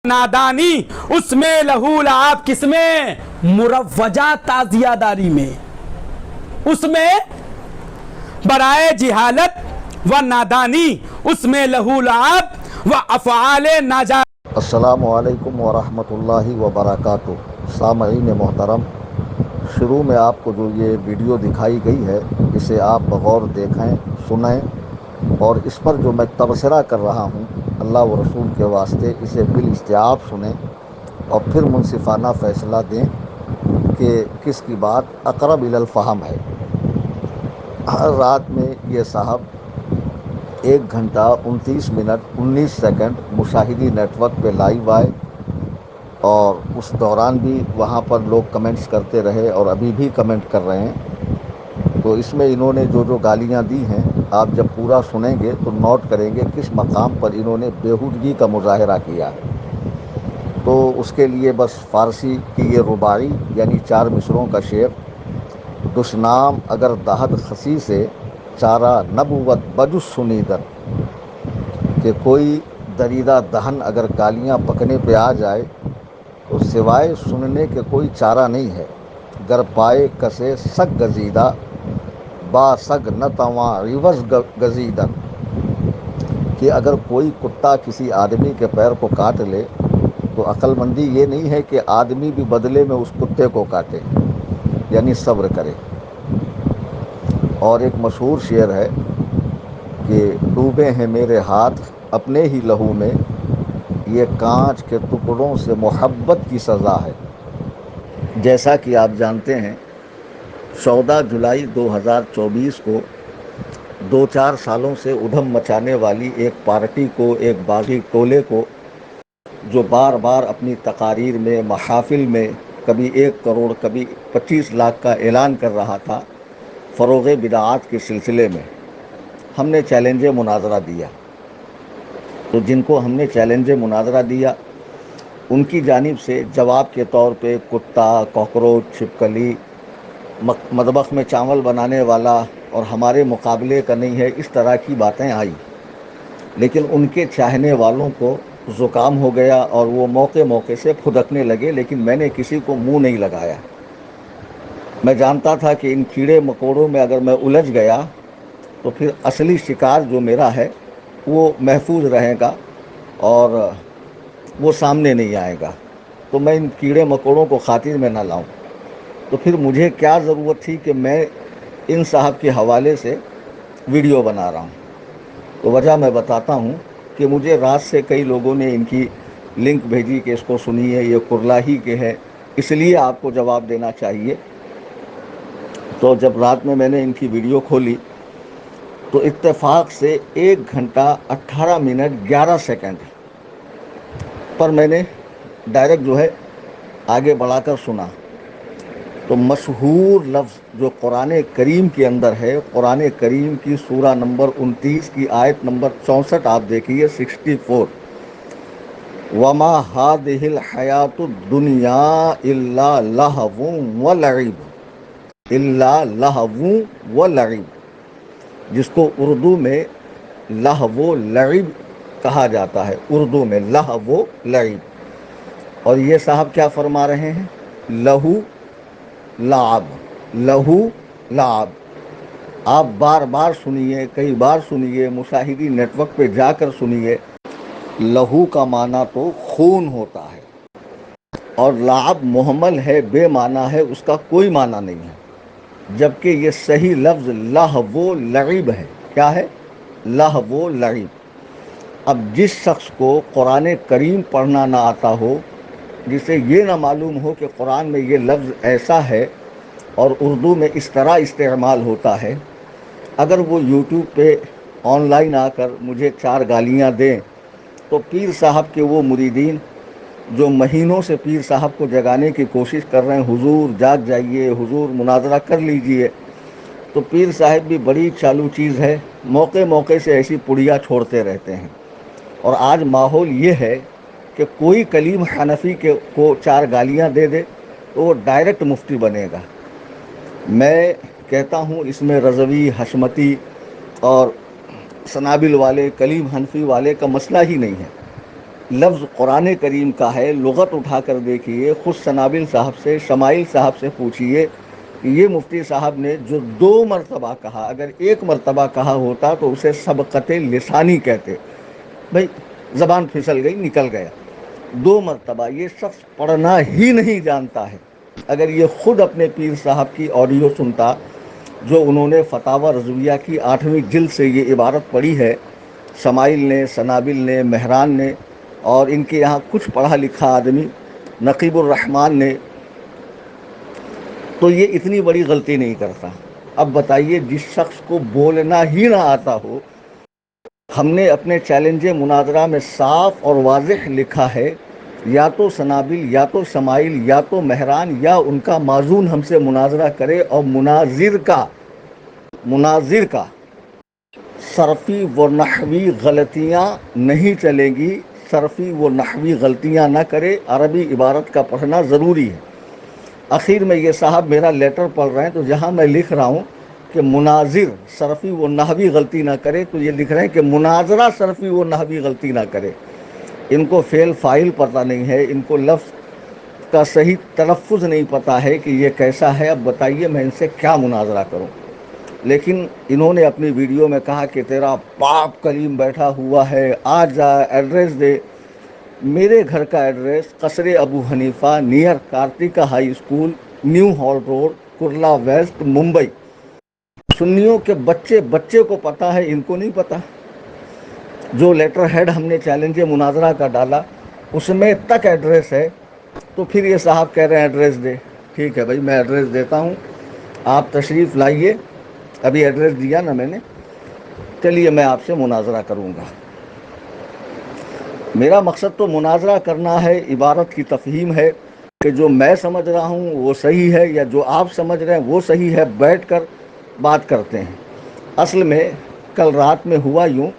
نادانی اس میں لہو لعاب، کس میں؟ مروجہ تعزیہ داری میں، اس میں برائے جہالت و نادانی، اس میں لہو لعاب و افعال ناجائز۔ السلام علیکم ورحمۃ اللہ وبرکاتہ۔ سامعین محترم، شروع میں آپ کو جو یہ ویڈیو دکھائی گئی ہے اسے آپ بغور دیکھیں، سنیں، اور اس پر جو میں تبصرہ کر رہا ہوں اللہ و رسول کے واسطے اسے بالاستیعاب سنیں اور پھر منصفانہ فیصلہ دیں کہ کس کی بات اقرب الی الفہم ہے۔ ہر رات میں یہ صاحب 1 گھنٹہ 29 منٹ 19 سیکنڈ مشاہدی نیٹ ورک پہ لائیو آئے، اور اس دوران بھی وہاں پر لوگ کمنٹس کرتے رہے اور ابھی بھی کمنٹ کر رہے ہیں۔ تو اس میں انہوں نے جو گالیاں دی ہیں آپ جب پورا سنیں گے تو نوٹ کریں گے کس مقام پر انہوں نے بےہودگی کا مظاہرہ کیا۔ تو اس کے لیے بس فارسی کی یہ رباعی یعنی 4 مصروں کا شعر: دشنام اگر دہد خسی سے چارہ نبوت بجز سنیدن، کہ کوئی دریدہ دہن اگر گالیاں بکنے پہ آ جائے تو سوائے سننے کے کوئی چارہ نہیں ہے۔ گر پائے کسے سگ گزیدہ با سگ نہ تواں عوض گزیدن، کہ اگر کوئی کتا کسی آدمی کے پیر کو کاٹ لے تو عقل مندی یہ نہیں ہے کہ آدمی بھی بدلے میں اس کتے کو کاٹے، یعنی صبر کرے۔ اور ایک مشہور شعر ہے کہ ڈوبے ہیں میرے ہاتھ اپنے ہی لہو میں، یہ کانچ کے ٹکڑوں سے محبت کی سزا ہے۔ جیسا کہ آپ جانتے ہیں 14 جولائی 2024 کو 2-4 سالوں سے ادھم مچانے والی ایک پارٹی کو، ایک باغی ٹولے کو، جو بار بار اپنی تقاریر میں، محافل میں کبھی 1 کروڑ کبھی 25 لاکھ کا اعلان کر رہا تھا، فروغ بدعات کے سلسلے میں ہم نے چیلنج مناظرہ دیا۔ تو جن کو ہم نے چیلنج مناظرہ دیا ان کی جانب سے جواب کے طور پہ کتا، کاکروچ، چھپکلی، مطبخ میں چاول بنانے والا اور ہمارے مقابلے کا نہیں ہے، اس طرح کی باتیں آئی۔ لیکن ان کے چاہنے والوں کو زکام ہو گیا اور وہ موقع موقع سے پھدکنے لگے، لیکن میں نے کسی کو منہ نہیں لگایا۔ میں جانتا تھا کہ ان کیڑے مکوڑوں میں اگر میں الجھ گیا تو پھر اصلی شکار جو میرا ہے وہ محفوظ رہے گا اور وہ سامنے نہیں آئے گا، تو میں ان کیڑے مکوڑوں کو خاطر میں نہ لاؤں۔ تو پھر مجھے کیا ضرورت تھی کہ میں ان صاحب کے حوالے سے ویڈیو بنا رہا ہوں۔ تو وجہ میں بتاتا ہوں کہ مجھے رات سے کئی لوگوں نے ان کی لنک بھیجی کہ اس کو سنیے، یہ کرلاہی کے ہے، اس لیے آپ کو جواب دینا چاہیے۔ تو جب رات میں نے ان کی ویڈیو کھولی تو اتفاق سے 1 گھنٹہ 18 منٹ 11 سیکنڈ پر میں نے ڈائریکٹ آگے بڑھا کر سنا۔ تو مشہور لفظ جو قرآن کریم کے اندر ہے، قرآن کریم کی سورہ نمبر 29 کی آیت نمبر 64 آپ دیکھیے، 64: وَمَا هَٰذِهِ الْحَيَاةُ الدُّنْيَا إِلَّا لَهْوٌ وَلَعِبٌ، إِلَّا لَهْوٌ وَلَعِبٌ، جس کو اردو میں لہو و لعب کہا جاتا ہے، اردو میں لہو و لعب۔ اور یہ صاحب کیا فرما رہے ہیں؟ لہو لعب، لہو لعب۔ آپ بار بار سنیے، کئی بار سنیے، مشاہدی نیٹ ورک پہ جا کر سنیے۔ لہو کا معنی تو خون ہوتا ہے، اور لعب محمل ہے، بے معنی ہے، اس کا کوئی معنی نہیں ہے، جبکہ یہ صحیح لفظ لہو و لعب ہے۔ کیا ہے؟ لہو و لعب۔ اب جس شخص کو قرآن کریم پڑھنا نہ آتا ہو، جسے یہ نہ معلوم ہو کہ قرآن میں یہ لفظ ایسا ہے اور اردو میں اس طرح استعمال ہوتا ہے، اگر وہ یوٹیوب پہ آن لائن آ کر مجھے 4 گالیاں دیں تو پیر صاحب کے وہ مریدین جو مہینوں سے پیر صاحب کو جگانے کی کوشش کر رہے ہیں، حضور جاگ جائیے، حضور مناظرہ کر لیجئے، تو پیر صاحب بھی بڑی چالو چیز ہے، موقع موقع سے ایسی پڑیا چھوڑتے رہتے ہیں۔ اور آج ماحول یہ ہے کہ کوئی کلیم حنفی کو 4 گالیاں دے دے تو وہ ڈائریکٹ مفتی بنے گا۔ میں کہتا ہوں اس میں رضوی، حشمتی اور سنابل والے، کلیم حنفی والے کا مسئلہ ہی نہیں ہے۔ لفظ قرآن کریم کا ہے، لغت اٹھا کر دیکھیے، خود سنابل صاحب سے، شمائل صاحب سے پوچھیے کہ یہ مفتی صاحب نے جو 2 مرتبہ کہا، اگر 1 مرتبہ کہا ہوتا تو اسے سبقت لسانی کہتے. بھائی زبان پھسل گئی، نکل گیا. 2 مرتبہ یہ شخص پڑھنا ہی نہیں جانتا ہے. اگر یہ خود اپنے پیر صاحب کی آڈیو سنتا، جو انہوں نے فتاوی رضویہ کی 8ویں جلد سے یہ عبارت پڑھی ہے، شمائل نے، سنابل نے، مہران نے، اور ان کے یہاں کچھ پڑھا لکھا آدمی نقیب الرحمان نے، تو یہ اتنی بڑی غلطی نہیں کرتا. اب بتائیے، جس شخص کو بولنا ہی نہ آتا ہو، ہم نے اپنے چیلنج مناظرہ میں صاف اور واضح لکھا ہے، یا تو سنابل، یا تو شمائل، یا تو مہران، یا ان کا معزون ہم سے مناظرہ کرے، اور مناظر کا صرفی و نحوی غلطیاں نہیں چلیں گی. صرفی و نحوی غلطیاں نہ کرے، عربی عبارت کا پڑھنا ضروری ہے. اخیر میں یہ صاحب میرا لیٹر پڑھ رہے ہیں، تو جہاں میں لکھ رہا ہوں کہ مناظر صرفی و نحوی غلطی نہ کرے، تو یہ لکھ رہے ہیں کہ مناظرہ صرفی و نحوی غلطی نہ کرے. ان کو فعل فاعل پتہ نہیں ہے، ان کو لفظ کا صحیح تلفظ نہیں پتہ ہے کہ یہ کیسا ہے. اب بتائیے میں ان سے کیا مناظرہ کروں. لیکن انہوں نے اپنی ویڈیو میں کہا کہ تیرا باپ کریم بیٹھا ہوا ہے، آ جا، ایڈریس دے. میرے گھر کا address Qasr Abu Hanifa, near Kartika high school, new hall road, Kurla west, Mumbai. سنیوں کے بچے بچے کو پتہ ہے، ان کو نہیں پتہ. جو لیٹر ہیڈ ہم نے چیلنج مناظرہ کا ڈالا اس میں تک ایڈریس ہے. تو پھر یہ صاحب کہہ رہے ہیں ایڈریس دے. ٹھیک ہے بھائی، میں ایڈریس دیتا ہوں، آپ تشریف لائیے. ابھی ایڈریس دیا نا میں نے، چلیے میں آپ سے مناظرہ کروں گا. میرا مقصد تو مناظرہ کرنا ہے، عبارت کی تفہیم ہے کہ جو میں سمجھ رہا ہوں وہ صحیح ہے، یا جو آپ سمجھ رہے ہیں وہ صحیح ہے. بیٹھ کر بات کرتے ہیں. اصل میں کل رات میں ہوا یوں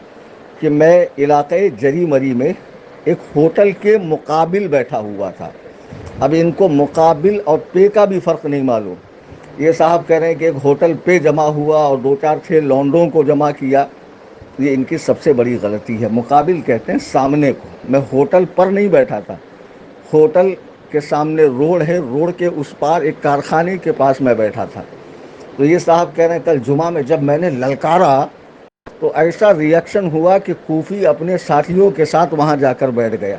کہ میں علاقے جری مری میں ایک ہوٹل کے مقابل بیٹھا ہوا تھا. اب ان کو مقابل اور پے کا بھی فرق نہیں معلوم. یہ صاحب کہہ رہے ہیں کہ ایک ہوٹل پہ جمع ہوا اور 2 4 6 لونڈوں کو جمع کیا. یہ ان کی سب سے بڑی غلطی ہے. مقابل کہتے ہیں سامنے کو. میں ہوٹل پر نہیں بیٹھا تھا، ہوٹل کے سامنے روڈ ہے، روڈ کے اس پار ایک کارخانے کے پاس میں بیٹھا تھا. تو یہ صاحب کہہ رہے ہیں کل جمعہ میں جب میں نے للکارا تو ایسا ریئیکشن ہوا کہ کوفی اپنے ساتھیوں کے ساتھ وہاں جا کر بیٹھ گیا.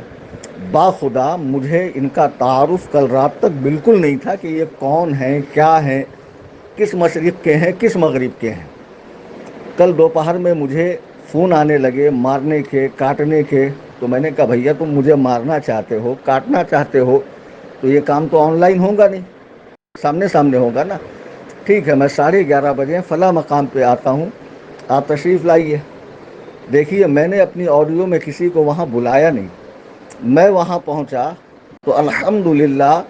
باخدا مجھے ان کا تعارف کل رات تک بالکل نہیں تھا کہ یہ کون ہیں، کیا ہیں، کس مشرق کے ہیں، کس مغرب کے ہیں. کل دوپہر میں مجھے فون آنے لگے مارنے کے، کاٹنے کے. تو میں نے کہا بھیا تم مجھے مارنا چاہتے ہو، کاٹنا چاہتے ہو تو یہ کام تو آن لائن ہوگا نہیں، سامنے سامنے ہوگا نا. ٹھیک ہے، میں 11:30 فلاں مقام پہ آتا ہوں، آپ تشریف لائیے. دیکھیے میں نے اپنی آڈیو میں کسی کو وہاں بلایا نہیں. میں وہاں پہنچا تو الحمدللہ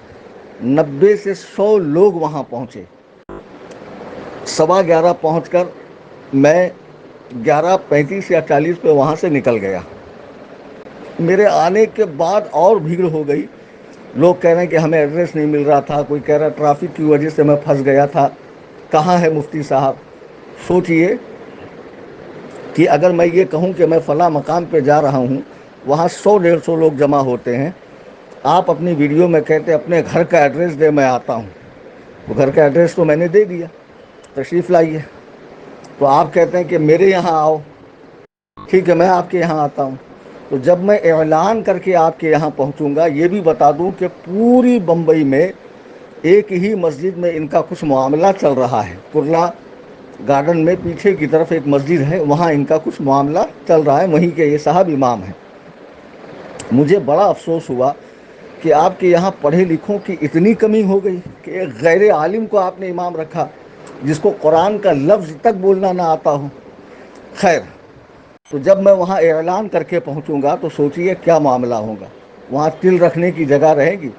90 سے 100 لوگ وہاں پہنچے. 11:15 پہنچ کر میں 11:35 یا 40 پہ وہاں سے نکل گیا. میرے آنے کے بعد اور بھیڑ ہو گئی. لوگ کہہ رہے ہیں کہ ہمیں ایڈریس نہیں مل رہا تھا، کوئی کہہ رہا ٹرافک کی وجہ سے میں پھنس گیا تھا. کہاں ہے مفتی صاحب؟ سوچئے کہ اگر میں یہ کہوں کہ میں فلاں مقام پہ جا رہا ہوں، وہاں 100 150 لوگ جمع ہوتے ہیں. آپ اپنی ویڈیو میں کہتے اپنے گھر کا ایڈریس دے، میں آتا ہوں. تو گھر کا ایڈریس تو میں نے دے دیا، تشریف لائیے. تو آپ کہتے ہیں کہ میرے یہاں آؤ. ٹھیک ہے، میں آپ کے یہاں آتا ہوں. تو جب میں اعلان کر کے آپ کے یہاں پہنچوں گا، یہ بھی بتا دوں کہ پوری بمبئی میں ایک ہی مسجد میں ان کا کچھ معاملہ چل رہا ہے. کرلا گارڈن میں پیچھے کی طرف ایک مسجد ہے، وہاں ان کا کچھ معاملہ چل رہا ہے. وہیں کے یہ صاحب امام ہیں. مجھے بڑا افسوس ہوا کہ آپ کے یہاں پڑھے لکھوں کی اتنی کمی ہو گئی کہ ایک غیر عالم کو آپ نے امام رکھا، جس کو قرآن کا لفظ تک بولنا نہ آتا ہو. خیر، تو جب میں وہاں اعلان کر کے پہنچوں گا تو سوچئے کیا معاملہ ہوگا. وہاں تل رکھنے کی جگہ رہے گی.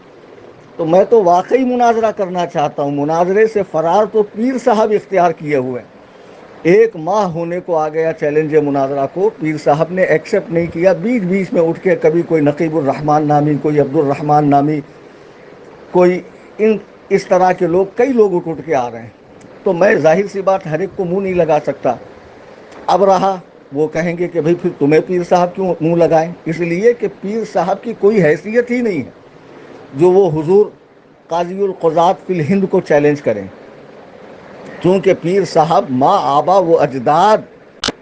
تو میں تو واقعی مناظرہ کرنا چاہتا ہوں. مناظرے سے فرار تو پیر صاحب اختیار کیے ہوئے. 1 ماہ ہونے کو آ گیا چیلنج مناظرہ کو، پیر صاحب نے ایکسیپٹ نہیں کیا. بیچ بیچ میں اٹھ کے کبھی کوئی نقیب الرحمان نامی، کوئی عبد الرحمان نامی، کوئی اس طرح کے لوگ، کئی لوگ اٹھ کے آ رہے ہیں. تو میں ظاہر سی بات ہر ایک کو منہ نہیں لگا سکتا. اب رہا وہ کہیں گے کہ بھئی پھر تمہیں پیر صاحب کیوں منہ لگائیں؟ اس لیے کہ پیر صاحب کی کوئی حیثیت ہی نہیں ہے جو وہ حضور قاضی القضات فی الہند کو چیلنج کریں، کیونکہ پیر صاحب ماں آبا و اجداد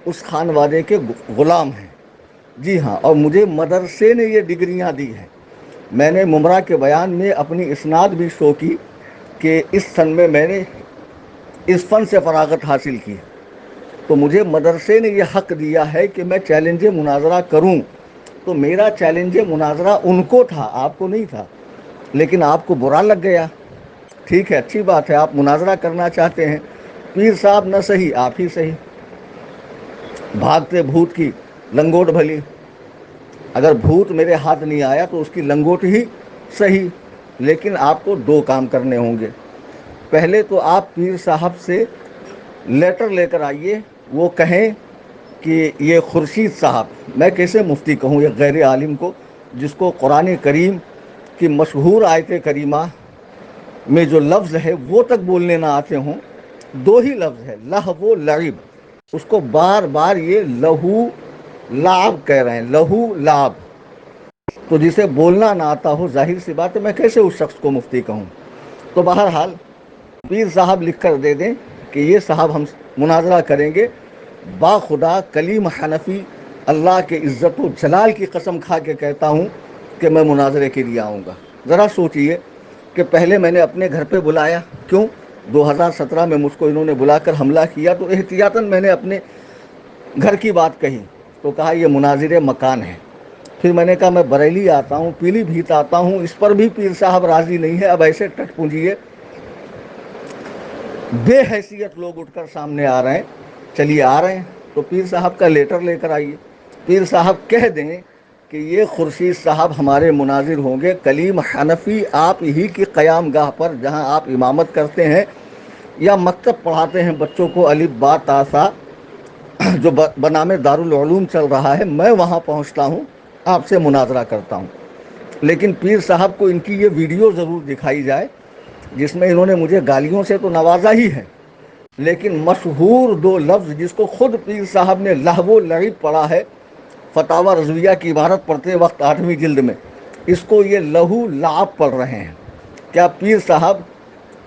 اس خانوادے کے غلام ہیں۔ جی ہاں، اور مجھے مدرسے نے یہ ڈگریاں دی ہیں۔ میں نے ممرہ کے بیان میں اپنی اسناد بھی شو کی کہ اس سن میں نے اس فن سے فراغت حاصل کی، تو مجھے مدرسے نے یہ حق دیا ہے کہ میں چیلنج مناظرہ کروں۔ تو میرا چیلنج مناظرہ ان کو تھا، آپ کو نہیں تھا، لیکن آپ کو برا لگ گیا۔ ٹھیک ہے، اچھی بات ہے، آپ مناظرہ کرنا چاہتے ہیں، پیر صاحب نہ صحیح آپ ہی صحیح، بھاگتے بھوت کی لنگوٹ بھلی، اگر بھوت میرے ہاتھ نہیں آیا تو اس کی لنگوٹ ہی صحیح۔ لیکن آپ کو دو کام کرنے ہوں گے، پہلے تو آپ پیر صاحب سے لیٹر لے کر آئیے، وہ کہیں کہ یہ خورشید صاحب، میں کیسے مفتی کہوں یہ غیر عالم کو جس کو قرآن کریم کی مشہور آیت کریمہ میں جو لفظ ہے وہ تک بولنے نہ آتے ہوں۔ دو ہی لفظ ہے، لہو و لعب، اس کو بار بار یہ لہو لعب کہہ رہے ہیں، لہو لعب۔ تو جسے بولنا نہ آتا ہو، ظاہر سی بات ہے میں کیسے اس شخص کو مفتی کہوں۔ تو بہرحال پیر صاحب لکھ کر دے دیں کہ یہ صاحب ہم مناظرہ کریں گے، با خدا کلیم حنفی اللہ کے عزت و جلال کی قسم کھا کے کہتا ہوں کہ میں مناظرے کے لیے آؤں گا۔ ذرا سوچئے کہ پہلے میں نے اپنے گھر پہ بلایا، کیوں 2017 میں مجھ کو انہوں نے بلا کر حملہ کیا تو احتیاطاً میں نے اپنے گھر کی بات کہی، تو کہا یہ مناظر مکان ہے۔ پھر میں نے کہا میں بریلی آتا ہوں، پیلی بھیت آتا ہوں، اس پر بھی پیر صاحب راضی نہیں ہے۔ اب ایسے ٹٹ پونجیے بے حیثیت لوگ اٹھ کر سامنے آ رہے ہیں، چلیے آ رہے ہیں تو پیر صاحب کا لیٹر لے کر آئیے، پیر صاحب کہہ دیں کہ یہ خورشید صاحب ہمارے مناظر ہوں گے، کلیم حنفی آپ ہی کی قیام گاہ پر جہاں آپ امامت کرتے ہیں یا مکتب پڑھاتے ہیں بچوں کو الف با تا سا جو بنام دارالعلوم چل رہا ہے، میں وہاں پہنچتا ہوں، آپ سے مناظرہ کرتا ہوں۔ لیکن پیر صاحب کو ان کی یہ ویڈیو ضرور دکھائی جائے جس میں انہوں نے مجھے گالیوں سے تو نوازا ہی ہے، لیکن مشہور دو لفظ جس کو خود پیر صاحب نے لہو و لعب پڑھا ہے فتاوی رضویہ کی عبارت پڑھتے وقت 8ویں جلد میں، اس کو یہ لہو لعب پڑھ رہے ہیں۔ کیا پیر صاحب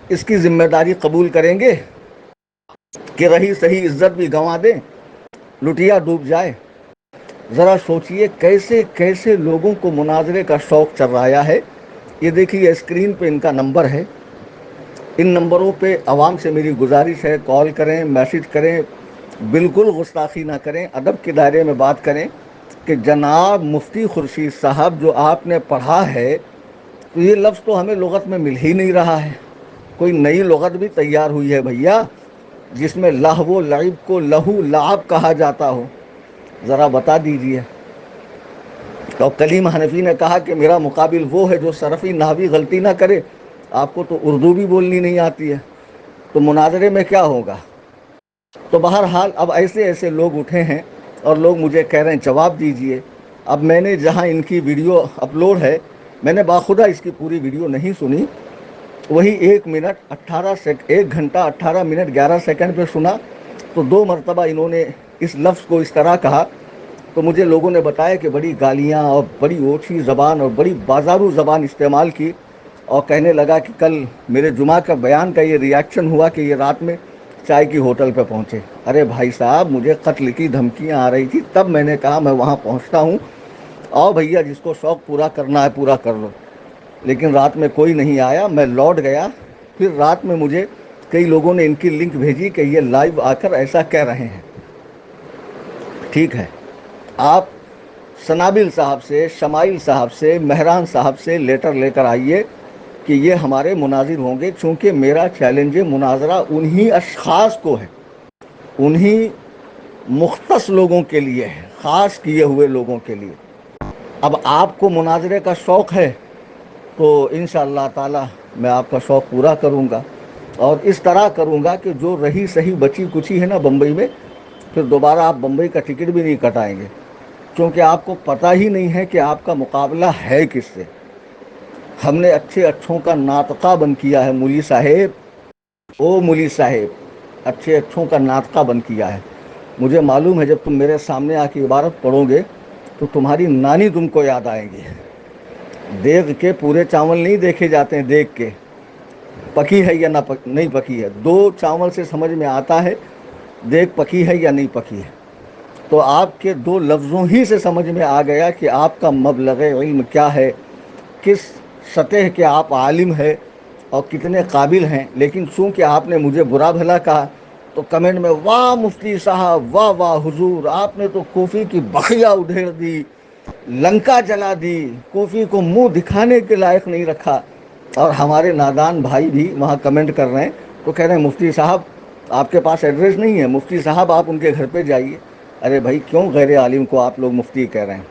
اس کی ذمہ داری قبول کریں گے کہ رہی صحیح عزت بھی گنوا دیں، لٹیا ڈوب جائے؟ ذرا سوچئے کیسے کیسے لوگوں کو مناظرے کا شوق چررایا ہے۔ یہ دیکھیے اسکرین پہ ان کا نمبر ہے، ان نمبروں پہ عوام سے میری گزارش ہے کال کریں، میسج کریں، بالکل گستاخی نہ کریں، ادب کے دائرے میں بات کریں کہ جناب مفتی خورشید صاحب جو آپ نے پڑھا ہے تو یہ لفظ تو ہمیں لغت میں مل ہی نہیں رہا ہے، کوئی نئی لغت بھی تیار ہوئی ہے بھیا جس میں لہو و لعب کو لہو لعب کہا جاتا ہو، ذرا بتا دیجئے۔ اور کلیم حنفی نے کہا کہ میرا مقابل وہ ہے جو صرفی نحوی غلطی نہ کرے، آپ کو تو اردو بھی بولنی نہیں آتی ہے، تو مناظرے میں کیا ہوگا؟ تو بہرحال اب ایسے ایسے لوگ اٹھے ہیں اور لوگ مجھے کہہ رہے ہیں جواب دیجئے۔ اب میں نے جہاں ان کی ویڈیو اپلوڈ ہے، میں نے باخدا اس کی پوری ویڈیو نہیں سنی، وہی 1 گھنٹہ 18 منٹ 11 سیکنڈ پہ سنا، تو 2 مرتبہ انہوں نے اس لفظ کو اس طرح کہا، تو مجھے لوگوں نے بتایا کہ بڑی گالیاں اور بڑی اوچھی زبان اور بڑی بازارو زبان استعمال کی، اور کہنے لگا کہ کل میرے جمعہ کا بیان کا یہ ریاکشن ہوا کہ یہ رات میں چائے کی ہوٹل پہ پہنچے۔ ارے بھائی صاحب مجھے قتل کی دھمکیاں آ رہی تھی، تب میں نے کہا میں وہاں پہنچتا ہوں، آؤ بھیا جس کو شوق پورا کرنا ہے پورا کر لو۔ لیکن رات میں کوئی نہیں آیا، میں لوٹ گیا۔ پھر رات میں مجھے کئی لوگوں نے ان کی لنک بھیجی کہ یہ لائیو آ کر ایسا کہہ رہے ہیں۔ ٹھیک ہے، آپ سنابل صاحب سے، شمائل صاحب سے، مہران صاحب سے لیٹر لے کر آئیے کہ یہ ہمارے مناظر ہوں گے، چونکہ میرا چیلنج مناظرہ انہی اشخاص کو ہے، انہی مختص لوگوں کے لیے ہے، خاص کیے ہوئے لوگوں کے لیے۔ اب آپ کو مناظرے کا شوق ہے تو انشاءاللہ تعالی میں آپ کا شوق پورا کروں گا، اور اس طرح کروں گا کہ جو رہی صحیح بچی کچی ہے نا بمبئی میں، پھر دوبارہ آپ بمبئی کا ٹکٹ بھی نہیں کٹائیں گے، کیونکہ آپ کو پتہ ہی نہیں ہے کہ آپ کا مقابلہ ہے کس سے۔ ہم نے اچھے اچھوں کا ناطقہ بند کیا ہے مولوی صاحب، او مولوی صاحب، اچھے اچھوں کا ناطقہ بند کیا ہے۔ مجھے معلوم ہے جب تم میرے سامنے آ کے عبارت پڑھو گے تو تمہاری نانی تم کو یاد آئیں گی. دیگ کے پورے چاول نہیں دیکھے جاتے ہیں، دیکھ کے پکی ہے یا نہیں پکی ہے. 2 چاول سے سمجھ میں آتا ہے دیگ پکی ہے یا نہیں پکی ہے. تو آپ کے 2 لفظوں ہی سے سمجھ میں آ گیا کہ آپ کا مبلغ علم کیا ہے، کس سطح کے آپ عالم ہے اور کتنے قابل ہیں. لیکن چونکہ آپ نے مجھے برا بھلا کہا تو کمنٹ میں واہ مفتی صاحب، واہ واہ حضور، آپ نے تو کوفی کی بخیا ادھیڑ دی، لنکا جلا دی، کوفی کو منہ دکھانے کے لائق نہیں رکھا. اور ہمارے نادان بھائی بھی وہاں کمنٹ کر رہے ہیں تو کہہ رہے ہیں مفتی صاحب آپ کے پاس ایڈریس نہیں ہے، مفتی صاحب آپ ان کے گھر پہ جائیے. ارے بھائی کیوں غیر عالم کو آپ لوگ مفتی کہہ رہے ہیں؟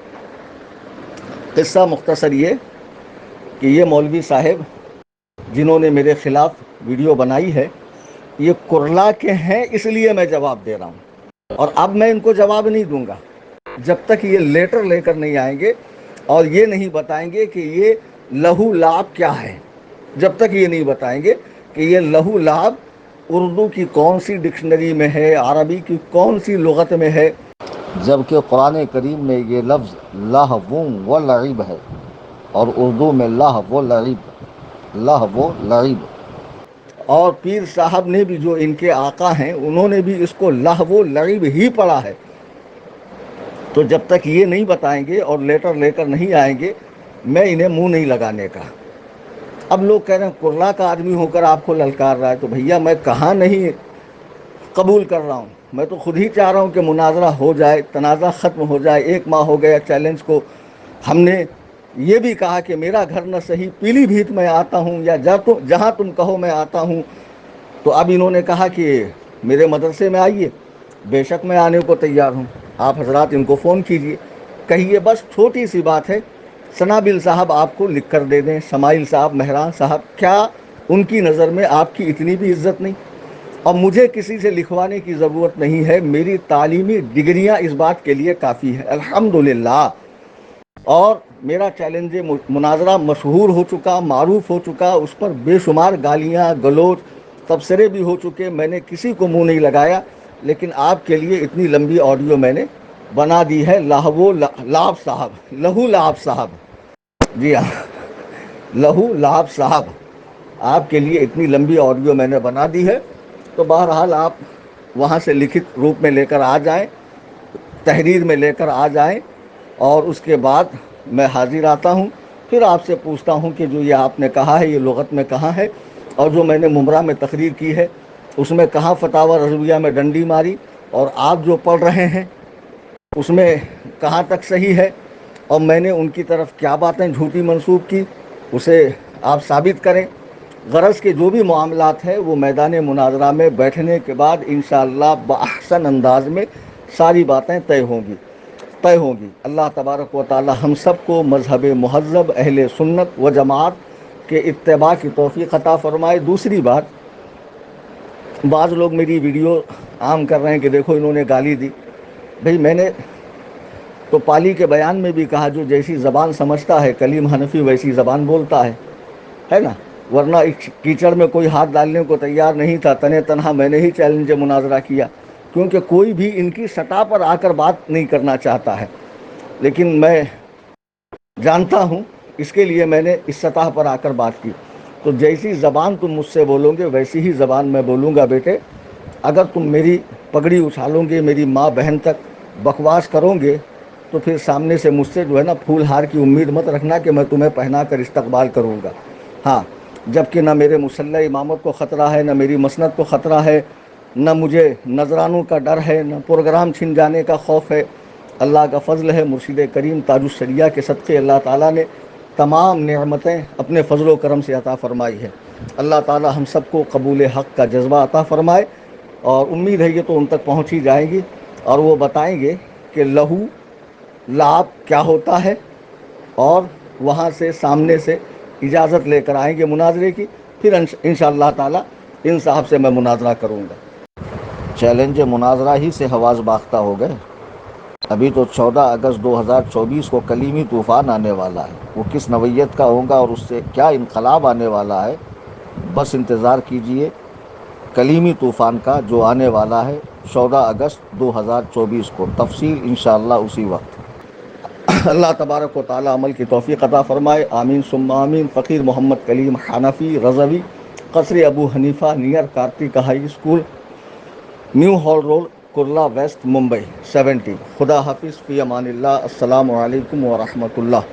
قصہ مختصر یہ کہ یہ مولوی صاحب جنہوں نے میرے خلاف ویڈیو بنائی ہے یہ کرلا کے ہیں، اس لیے میں جواب دے رہا ہوں. اور اب میں ان کو جواب نہیں دوں گا جب تک یہ لیٹر لے کر نہیں آئیں گے اور یہ نہیں بتائیں گے کہ یہ لہو لعب کیا ہے. جب تک یہ نہیں بتائیں گے کہ یہ لہو لعب اردو کی کون سی ڈکشنری میں ہے، عربی کی کون سی لغت میں ہے، جبکہ قرآن کریم میں یہ لفظ لہو و لعب ہے اور اردو میں لہو و لعب. اور پیر صاحب نے بھی جو ان کے آقا ہیں انہوں نے بھی اس کو لہو و لعب ہی پڑھا ہے. تو جب تک یہ نہیں بتائیں گے اور لیٹر لے کر نہیں آئیں گے میں انہیں منہ نہیں لگانے کا. اب لوگ کہہ رہے ہیں کرلا کا آدمی ہو کر آپ کو للکار رہا ہے. تو بھیا میں کہاں نہیں قبول کر رہا ہوں، میں تو خود ہی چاہ رہا ہوں کہ مناظرہ ہو جائے، تنازع ختم ہو جائے. 1 ماہ ہو گیا چیلنج کو. ہم نے یہ بھی کہا کہ میرا گھر نہ صحیح پیلی بھیت میں آتا ہوں یا جہاں تم کہو میں آتا ہوں. تو اب انہوں نے کہا کہ میرے مدرسے میں آئیے. بے شک میں آنے کو تیار ہوں. آپ حضرات ان کو فون کیجئے، کہیے بس چھوٹی سی بات ہے ثنابل صاحب آپ کو لکھ کر دے دیں، سمائل صاحب، مہران صاحب. کیا ان کی نظر میں آپ کی اتنی بھی عزت نہیں؟ اور مجھے کسی سے لکھوانے کی ضرورت نہیں ہے، میری تعلیمی ڈگریاں اس بات کے لیے کافی ہے الحمدللہ. اور میرا چیلنج مناظرہ مشہور ہو چکا، معروف ہو چکا، اس پر بے شمار گالیاں گلوچ تبصرے بھی ہو چکے. میں نے کسی کو منہ نہیں لگایا، لیکن آپ کے لیے اتنی لمبی آڈیو میں نے بنا دی ہے. لہو لعب صاحب، لہو لعب صاحب، جی ہاں لہو لعب صاحب، آپ کے لیے اتنی لمبی آڈیو میں نے بنا دی ہے. تو بہرحال آپ وہاں سے لکھت روپ میں لے کر آ جائیں، تحریر میں لے کر آ جائیں، اور اس کے بعد میں حاضر آتا ہوں. پھر آپ سے پوچھتا ہوں کہ جو یہ آپ نے کہا ہے یہ لغت میں کہاں ہے، اور جو میں نے ممرہ میں تقریر کی ہے اس میں کہاں فتاوی رضویہ میں ڈنڈی ماری، اور آپ جو پڑھ رہے ہیں اس میں کہاں تک صحیح ہے، اور میں نے ان کی طرف کیا باتیں جھوٹی منسوب کی اسے آپ ثابت کریں. غرض کے جو بھی معاملات ہیں وہ میدان مناظرہ میں بیٹھنے کے بعد انشاءاللہ بأحسن انداز میں ساری باتیں طے ہوں گی. اللہ تبارک و تعالی ہم سب کو مذہب مہذب اہل سنت و جماعت کے اتباع کی توفیق عطا فرمائے. دوسری بات، بعض لوگ میری ویڈیو عام کر رہے ہیں کہ دیکھو انہوں نے گالی دی. بھئی میں نے تو پالی کے بیان میں بھی کہا جو جیسی زبان سمجھتا ہے کلیم حنفی ویسی زبان بولتا ہے نا. ورنہ اس کیچڑ میں کوئی ہاتھ ڈالنے کو تیار نہیں تھا، تنے تنہا میں نے ہی چیلنج مناظرہ کیا، کیونکہ کوئی بھی ان کی سطح پر آ کر بات نہیں کرنا چاہتا ہے. لیکن میں جانتا ہوں، اس کے لیے میں نے اس سطح پر آ کر بات کی. تو جیسی زبان تم مجھ سے بولو گے ویسی ہی زبان میں بولوں گا. بیٹے اگر تم میری پگڑی اچھالو گے، میری ماں بہن تک بکواس کرو گے، تو پھر سامنے سے مجھ سے جو ہے نا پھول ہار کی امید مت رکھنا کہ میں تمہیں پہنا کر استقبال کروں گا. ہاں، جبکہ نہ میرے مسلح امامت کو خطرہ ہے، نہ میری مسند کو خطرہ ہے، نہ مجھے نذرانوں کا ڈر ہے، نہ پروگرام چھن جانے کا خوف ہے. اللہ کا فضل ہے، مرشد کریم تاج الشریعہ کے صدقے اللہ تعالیٰ نے تمام نعمتیں اپنے فضل و کرم سے عطا فرمائی ہے. اللہ تعالیٰ ہم سب کو قبول حق کا جذبہ عطا فرمائے. اور امید ہے یہ تو ان تک پہنچ ہی جائیں گی اور وہ بتائیں گے کہ لہو لعب کیا ہوتا ہے، اور وہاں سے سامنے سے اجازت لے کر آئیں گے مناظرے کی. پھر انشاءاللہ تعالیٰ ان صاحب سے میں مناظرہ کروں گا. چیلنج مناظرہ ہی سے حواس باختہ ہو گئے. ابھی تو 14 اگست 2024 کو کلیمی طوفان آنے والا ہے. وہ کس نوعیت کا ہوگا اور اس سے کیا انقلاب آنے والا ہے، بس انتظار کیجئے. کلیمی طوفان کا جو آنے والا ہے 14 اگست 2024 کو، تفصیل انشاءاللہ اسی وقت۔ اللہ تبارک و تعالی عمل کی توفیق عطا فرمائے، آمین ثم آمین۔ فقیر محمد کلیم Hanafi Rizvi, Qasr Abu Hanifa, near Kartik high school, new hall road, Kurla west, Mumbai 70۔ خدا حافظ، فی امان اللہ، السلام علیکم ورحمۃ اللہ۔